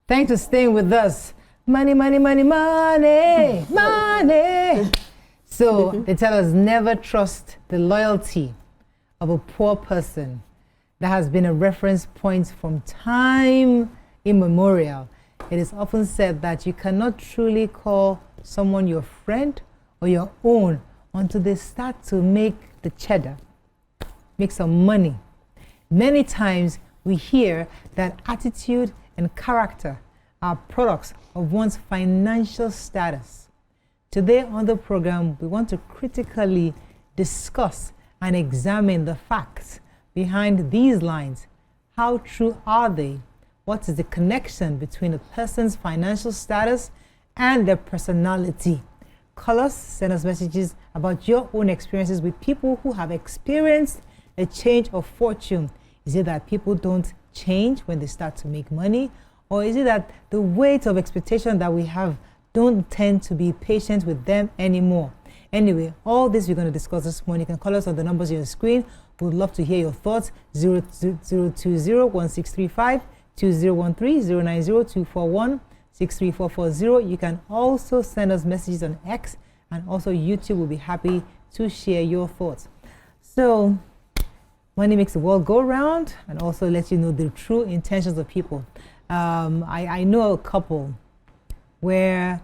Thanks for staying with us. Money, money, money, money, money. So they tell us never trust the loyalty of a poor person. That has been a reference point from time immemorial. It is often said that you cannot truly call someone your friend or your own until they start to make the cheddar, make some money. Many times we hear that attitude and character are products of one's financial status. Today on the program, we want to critically discuss and examine the facts behind these lines. How true are they? What is the connection between a person's financial status and their personality? Call us, send us messages about your own experiences with people who have experienced a change of fortune. Is it that people don't change when they start to make money? Or is it that the weight of expectation that we have don't tend to be patient with them anymore? Anyway, all this we're going to discuss this morning. You can call us on the numbers on your screen. We would love to hear your thoughts. 020-1635, 2013-090-241, 63440. You can also send us messages on X, and also YouTube will be happy to share your thoughts. So, money makes the world go round, and also lets you know the true intentions of people. I know a couple where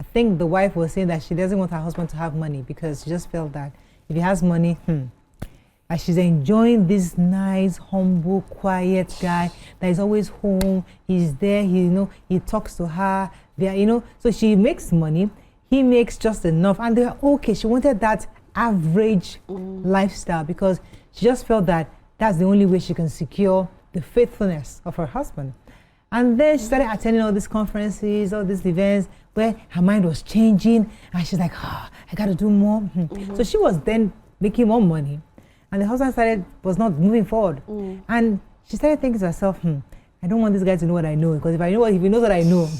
I think the wife was saying that she doesn't want her husband to have money because she just felt that if he has money, and she's enjoying this nice, humble, quiet guy that is always home. He's there, he talks to her. So she makes money, he makes just enough, and they're okay. She wanted that average lifestyle because she just felt that that's the only way she can secure the faithfulness of her husband. And then she started attending all these conferences, all these events where her mind was changing, and she's like, I got to do more. So she was then making more money, and the husband was not moving forward. And she started thinking to herself, I don't want this guy to know what I know, because if he knows what I know,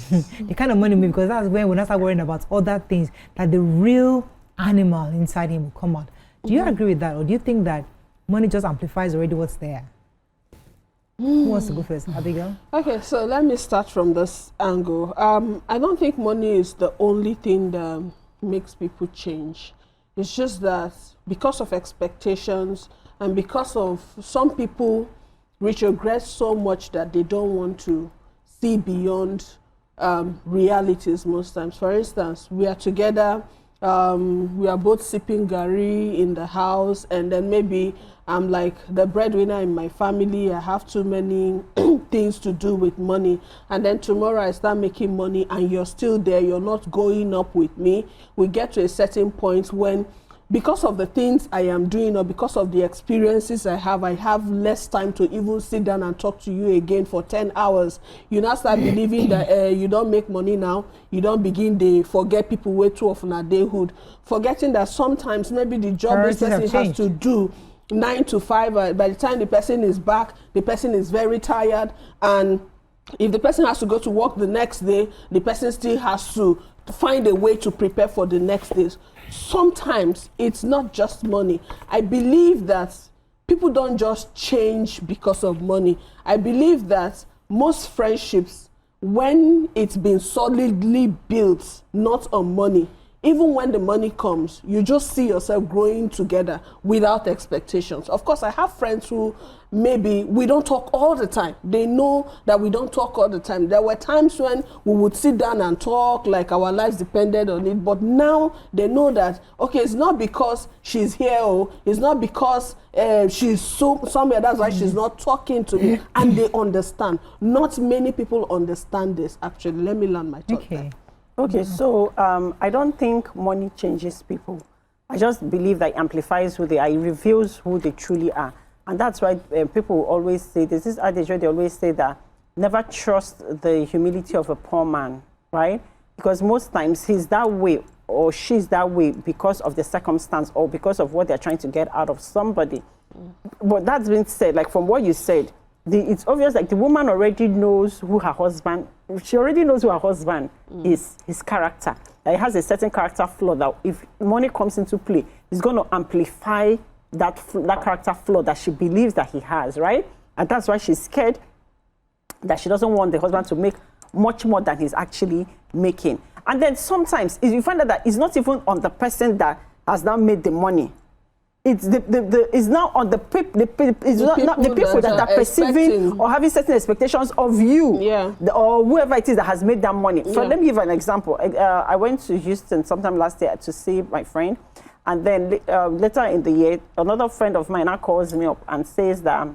the kind of money maybe, because that's when I start worrying about other things, that the real animal inside him will come out. Do you agree with that, or do you think that money just amplifies already what's there? Who wants to go first? Abigail? Okay, so let me start from this angle. I don't think money is the only thing that makes people change. It's just that because of expectations and because of some people retrogress so much that they don't want to see beyond realities most times. For instance, we are together, we are both sipping gari in the house, and then maybe I'm like the breadwinner in my family. I have too many things to do with money, and then tomorrow I start making money and you're still there, you're not going up with me. We get to a certain point when, because of the things I am doing or because of the experiences I have less time to even sit down and talk to you again for 10 hours. You now start believing that you don't make money now. You don't begin to forget people way too often at dayhood. Forgetting that sometimes maybe the job this person has to do 9 to 5, by the time the person is back, the person is very tired. And if the person has to go to work the next day, the person still has to find a way to prepare for the next day. Sometimes it's not just money. I believe that people don't just change because of money. I believe that most friendships, when it's been solidly built, not on money, even when the money comes, you just see yourself growing together without expectations. Of course, I have friends who maybe we don't talk all the time. They know that we don't talk all the time. There were times when we would sit down and talk like our lives depended on it. But now they know that, okay, it's not because she's here, or it's not because she's somewhere, that's why she's not talking to me. And they understand. Not many people understand this, actually. Let me learn my thought. Okay, so I don't think money changes people. I just believe that it amplifies who they are. It reveals who they truly are. And that's why people always say, there's this adage where they always say that never trust the humility of a poor man, right? Because most times he's that way or she's that way because of the circumstance or because of what they're trying to get out of somebody. But that's been said, like from what you said, it's obvious like the woman already knows who her husband, she already knows who her husband is, his character. Like, it has a certain character flaw that if money comes into play, it's going to amplify that character flaw that she believes that he has, right? And that's why she's scared that she doesn't want the husband to make much more than he's actually making. And then sometimes you find out that it's not even on the person that has now made the money. It's it's now on the people that are perceiving or having certain expectations of you, or whoever it is that has made that money. So let me give an example. I went to Houston sometime last year to see my friend, and then later in the year, another friend of mine now calls me up and says that,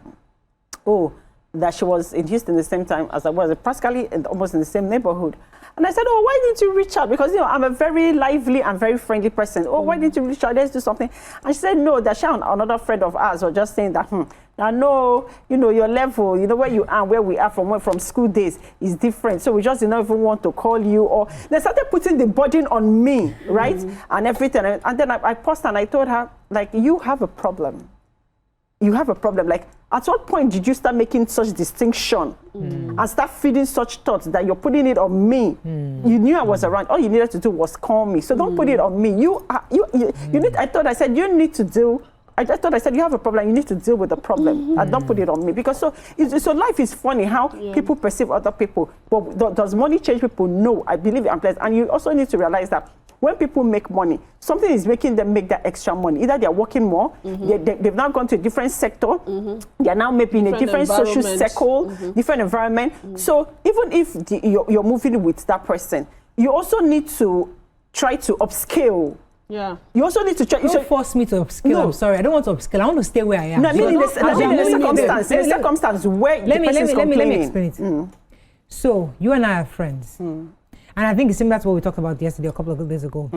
that she was in Houston the same time as I was, practically almost in the same neighborhood. And I said, why didn't you reach out? Because, I'm a very lively and very friendly person. Why didn't you reach out? Let's do something. And she said, no, that she and another friend of ours were just saying that, I know, your level, where you are, where we are from school days is different. So we just did not even want to call you. Or they started putting the burden on me, right? And everything. And then I paused and I told her, like, you have a problem. You have a problem. Like, at what point did you start making such distinction and start feeding such thoughts that you're putting it on me? You knew I was around. All you needed to do was call me. So don't put it on me. You need. I thought I said you need to deal. I thought I said you have a problem. You need to deal with the problem and don't put it on me. Because so life is funny how people perceive other people. But does money change people? No, I believe it amplifies. And you also need to realize that when people make money, something is making them make that extra money. Either they're working more, they've now gone to a different sector, they're now maybe in a different social circle, different environment. So even if you're moving with that person, you also need to try to upscale. Yeah. You also need to try. Don't force me to upscale. No. I'm sorry. I don't want to upscale. I want to stay where I am. No, I mean in the circumstance where the person is complaining. Let me explain it. So you and I are friends. And I think it's similar to what we talked about yesterday, a couple of days ago.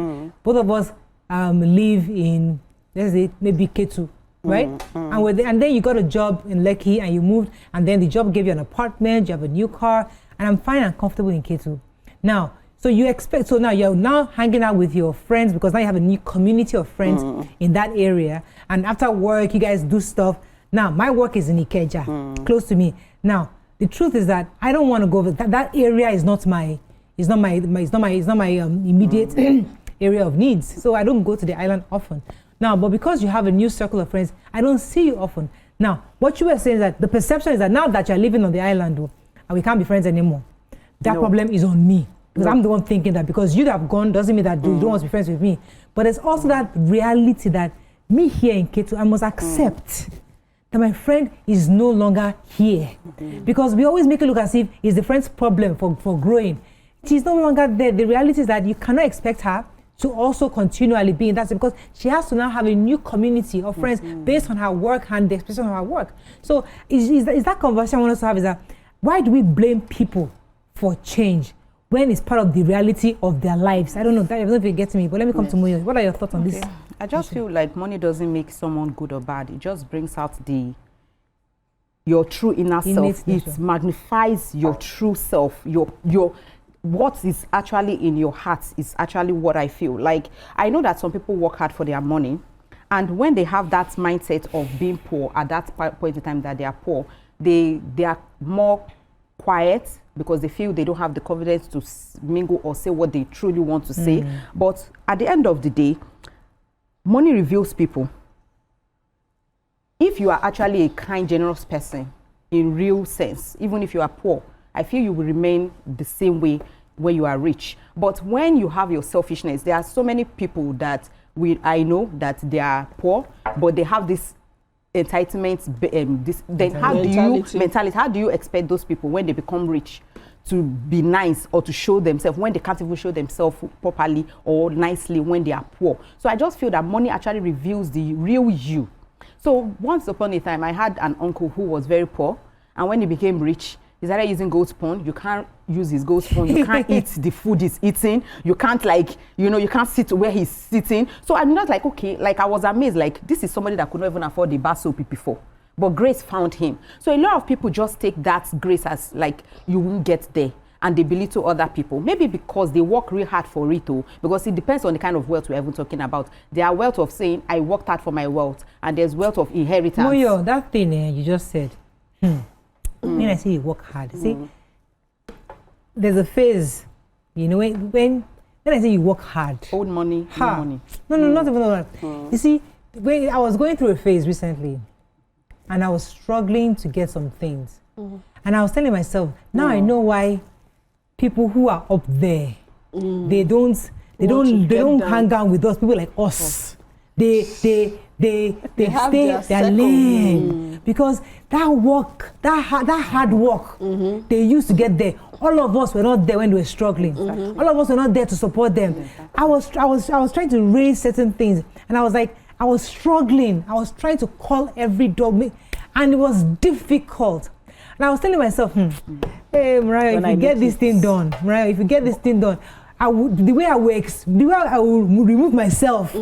Both of us live in, let's say, maybe K2, right? And then you got a job in Lekki and you moved, and then the job gave you an apartment, you have a new car, and I'm fine and comfortable in K2. Now, so now you're now hanging out with your friends because now you have a new community of friends in that area. And after work, you guys do stuff. Now, my work is in Ikeja, close to me. Now, the truth is that I don't want to go over that area is not my immediate area of needs. So I don't go to the island often. Now, but because you have a new circle of friends, I don't see you often. Now, what you were saying is that the perception is that now that you're living on the island, and we can't be friends anymore, that problem is on me. Because I'm the one thinking that because you have gone doesn't mean that you don't want to be friends with me. But there's also that reality that me here in K2, I must accept that my friend is no longer here. Because we always make it look as if it's the friend's problem for growing. She's no longer there. The reality is that you cannot expect her to also continually be in that because she has to now have a new community of friends based on her work and the expression of her work. So is that conversation I want us to have is that why do we blame people for change when it's part of the reality of their lives? I don't know if it gets me, but let me come to Moyo. What are your thoughts on this? I just feel like money doesn't make someone good or bad. It just brings out your true inner self. It magnifies your true self. Your what is actually in your heart is actually what I feel. Like, I know that some people work hard for their money, and when they have that mindset of being poor at that point in time that they are poor, they are more quiet because they feel they don't have the confidence to mingle or say what they truly want to say. But at the end of the day, money reveals people. If you are actually a kind, generous person in real sense, even if you are poor, I feel you will remain the same way when you are rich. But when you have your selfishness, there are so many people that I know that they are poor, but they have this entitlement. How do you expect those people when they become rich to be nice or to show themselves when they can't even show themselves properly or nicely when they are poor? So I just feel that money actually reveals the real you. So once upon a time, I had an uncle who was very poor, and when he became rich, he started using gold spoon. You can't use his gold spoon. You can't eat the food he's eating. You can't you can't sit where he's sitting. So I'm not like, okay, like I was amazed, like this is somebody that could not even afford the bar soap before. But grace found him. So a lot of people just take that grace as like, you won't get there. And they belittle other people. Maybe because they work real hard for it, because it depends on the kind of wealth we're even talking about. There are wealth of saying, I worked hard for my wealth. And there's wealth of inheritance. Moyo, that thing you just said. When I say you work hard, see, there's a phase, when I say you work hard. Old money, new money. No, not even that. You see, when I was going through a phase recently, and I was struggling to get some things. And I was telling myself, now I know why people who are up there. They don't hang out with us, people like us. They have stay their their circle. lane because that work, that hard work they used to get there. All of us were not there when they were struggling. All of us were not there to support them. I was trying to raise certain things, and I was like, I was struggling. I was trying to call every dog, and it was difficult. And I was telling myself, hey, Morayo, if you get this thing done, Morayo, if you get this thing done, the way I will remove myself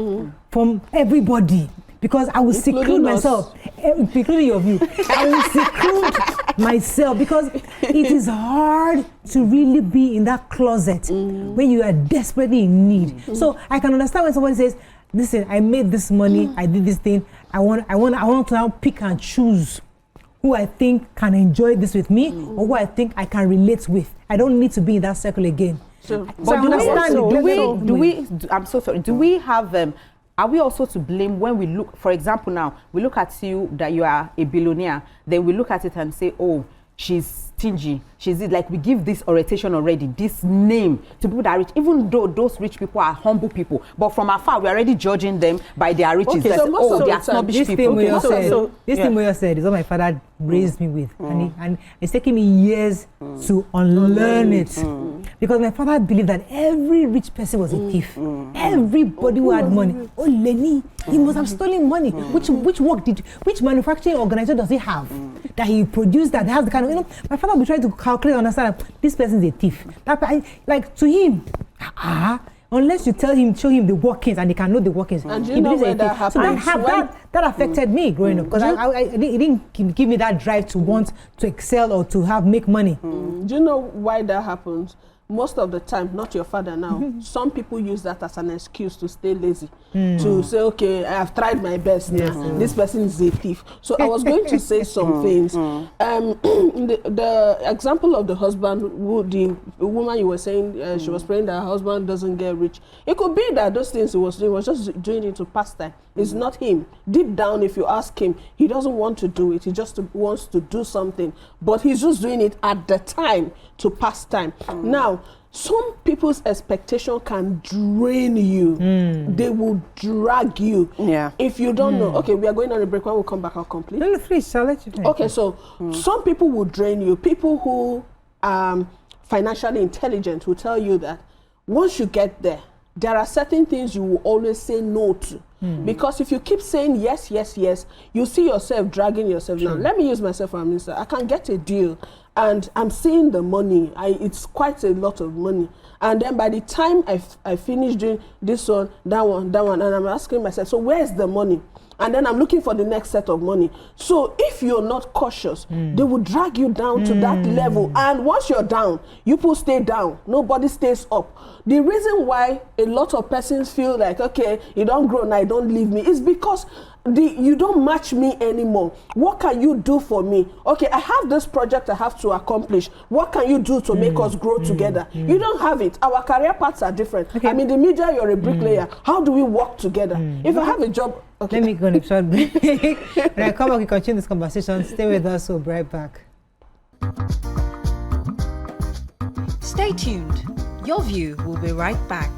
from everybody, because I will seclude myself, including your view. I will seclude myself because it is hard to really be in that closet when you are desperately in need. So I can understand when someone says, listen, I made this money, I did this thing, I want to now pick and choose who I think can enjoy this with me or who I think I can relate with. I don't need to be in that circle again. So, But do we I'm so sorry, do we have are we also to blame when we look, for example, now we look at you that you are a billionaire, then we look at it and say, oh, she's stingy, she's like, we give this orientation already, this name to people that are rich, even though those rich people are humble people, but from afar we're already judging them by their riches. Okay, so most of they the are time, snobbish This people. thing Moyo said is what my father raised me with, and it's taken me years to unlearn it, because my father believed that every rich person was a thief. Everybody who had money, oh Lenny, he must have stolen money. Which manufacturing organization does he have that he produced that has the kind of, my father will be trying to calculate and understand that this person is a thief. Like to him, unless you tell him, show him the workings, and he can know the workings. And you know where that happens? So that affected me growing up, because it didn't give me that drive to want to excel or to make money. Do you know why that happens? Most of the time, not your father now, some people use that as an excuse to stay lazy, to say, okay, I have tried my best now. This person is a thief. So I was going to say some things. The example of the husband, the woman you were saying, she was praying that her husband doesn't get rich. It could be that those things he was doing was just doing it to pastime. It's not him. Deep down, if you ask him, he doesn't want to do it. He just wants to do something. But he's just doing it at the time to pass time. Now, some people's expectation can drain you. They will drag you. Yeah. If you don't know. Okay, we are going on a break. When we come back, I'll complete. No, please, I'll let you finish. Okay, so some people will drain you. People who are financially intelligent will tell you that once you get there, there are certain things you will always say no to. Because if you keep saying yes, yes, yes, you see yourself dragging yourself. Now, let me use myself for a minute. I can get a deal and I'm seeing the money. It's quite a lot of money. And then by the time I finish doing this one, that one, and I'm asking myself, so where's the money? And then I'm looking for the next set of money. So if you're not cautious, they will drag you down to that level. And once you're down, you people stay down. Nobody stays up. The reason why a lot of persons feel like, okay, you don't grow now, you don't leave me, is because you don't match me anymore. What can you do for me? Okay, I have this project I have to accomplish. What can you do to make us grow together? You don't have it. Our career paths are different. Okay. I'm in the media, you're a bricklayer. How do we work together? If I have a job... Okay. Let me go on a short break. When I come back, we continue this conversation. Stay with us, we'll be right back. Stay tuned. Your View will be right back.